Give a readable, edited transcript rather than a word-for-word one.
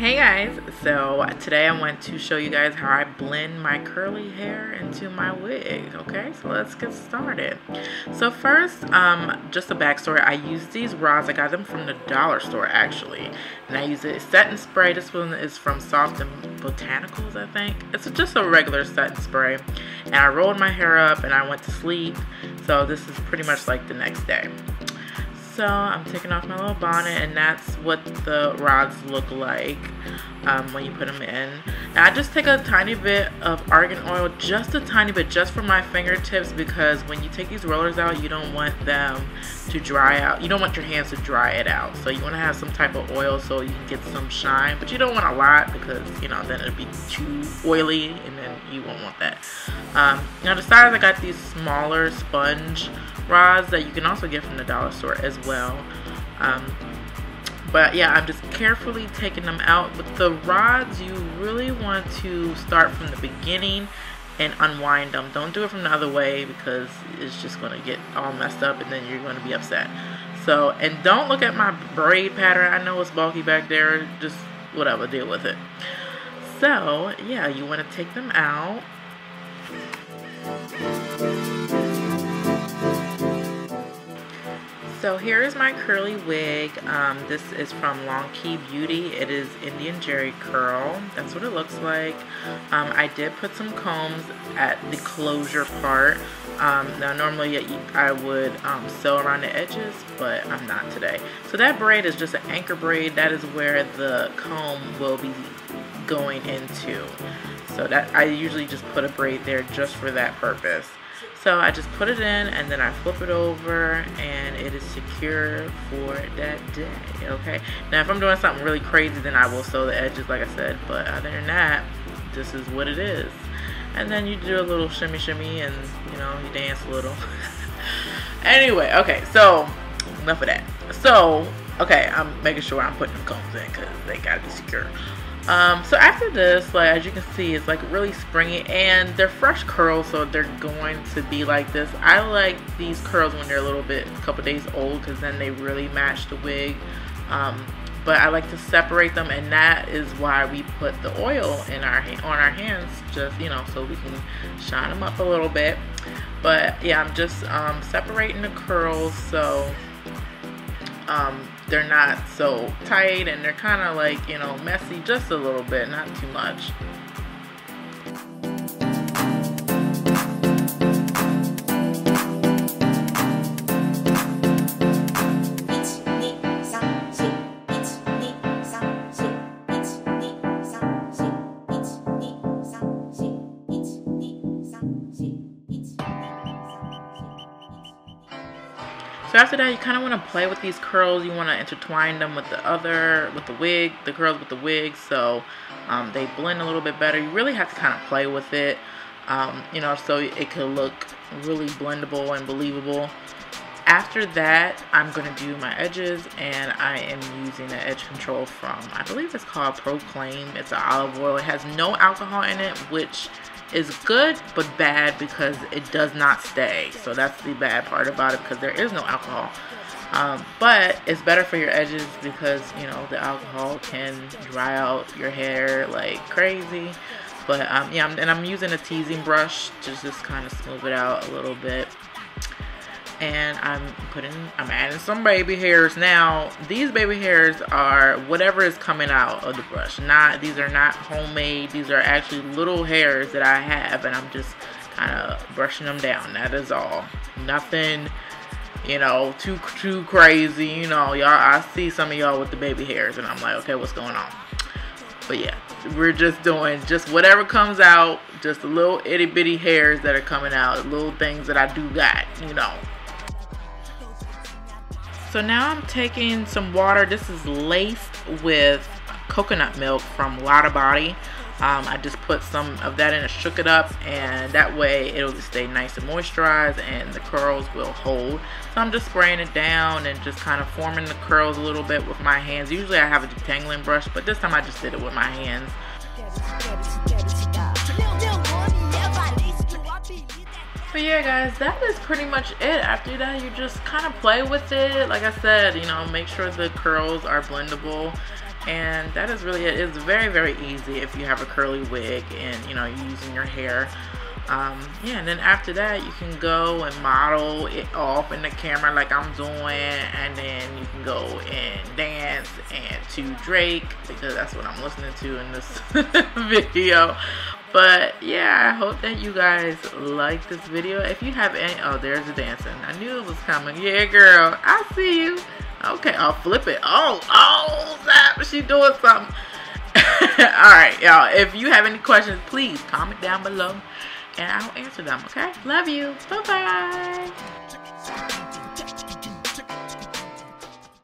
Hey guys, so today I want to show you guys how I blend my curly hair into my wig. Okay, so let's get started. So first, just a backstory, I use these rods. I got them from the dollar store actually, and I use a setting spray. This one is from Soft and Botanicals, I think. It's just a regular setting spray, and I rolled my hair up and I went to sleep. So this is pretty much like the next day. So I'm taking off my little bonnet, and that's what the rods look like when you put them in. Now I just take a tiny bit of argan oil, just a tiny bit, just for my fingertips, because when you take these rollers out, you don't want them to dry out. You don't want your hands to dry it out. So you want to have some type of oil so you can get some shine, but you don't want a lot because, you know, then it'll be too oily and then you won't want that. Now the size, I got these smaller sponge rods that you can also get from the dollar store as well. But yeah, I'm just carefully taking them out. With the rods, you really want to start from the beginning and unwind them. Don't do it from the other way because it's just going to get all messed up and then you're going to be upset. So, and don't look at my braid pattern. I know it's bulky back there. Just whatever, deal with it. So yeah, you want to take them out. So here is my curly wig. This is from Long Key Beauty. It is Indian Jerry Curl. That's what it looks like. I did put some combs at the closure part. Now normally I would sew around the edges, but I'm not today. So that braid is just an anchor braid. That is where the comb will be going into. So that I usually just put a braid there just for that purpose. So I just put it in and then I flip it over and it is secure for that day, okay? Now if I'm doing something really crazy, then I will sew the edges like I said, but other than that, this is what it is. And then you do a little shimmy shimmy and, you know, you dance a little. Anyway, okay, so enough of that. So, okay, I'm making sure I'm putting the combs in because they gotta be secure. So after this, like as you can see, it's like really springy and they're fresh curls, so they're going to be like this. I like these curls when they're a couple days old, because then they really match the wig. But I like to separate them, and that is why we put the oil in on our hands, just, you know, so we can shine them up a little bit. But yeah, I'm just separating the curls so they're not so tight and they're kind of like, you know, messy just a little bit, not too much. So after that, you kind of want to play with these curls. You want to intertwine them with the wig, the curls with the wig, so they blend a little bit better. You really have to kind of play with it, you know, so it could look really blendable and believable. After that, I'm going to do my edges, and I am using the edge control from, I believe it's called Proclaim. It's an olive oil. It has no alcohol in it, which is good but bad because it does not stay. So that's the bad part about it, because there is no alcohol. But it's better for your edges because, you know, the alcohol can dry out your hair like crazy. But yeah, and I'm using a teasing brush to just kind of smooth it out a little bit. And I'm adding some baby hairs. Now, these baby hairs are whatever is coming out of the brush. These are not homemade. These are actually little hairs that I have, and I'm just kind of brushing them down. That is all. Nothing, you know, too crazy. You know, y'all, I see some of y'all with the baby hairs, and I'm like, okay, what's going on? But yeah, we're just doing whatever comes out, just the little itty bitty hairs that are coming out, little things that I do got, you know. So now I'm taking some water. This is laced with coconut milk from Lotta Body. I just put some of that in and shook it up, and that way it'll just stay nice and moisturized and the curls will hold. So I'm just spraying it down and just kind of forming the curls a little bit with my hands. Usually I have a detangling brush, but this time I just did it with my hands. But yeah guys, that is pretty much it. After that, you just kind of play with it. Like I said, you know, make sure the curls are blendable. And that is really it. It's very, very easy if you have a curly wig and you're using your hair. Yeah, and then after that you can go and model it off in the camera like I'm doing, and then you can go and dance and to Drake, because that's what I'm listening to in this video. But yeah, I hope that you guys like this video. If you have any, oh, there's the dancing. I knew it was coming. Yeah, girl, I see you. Okay, I'll flip it. Oh, Zap, she doing something. Alright, y'all, if you have any questions, please comment down below and I'll answer them, okay? Love you. Bye-bye.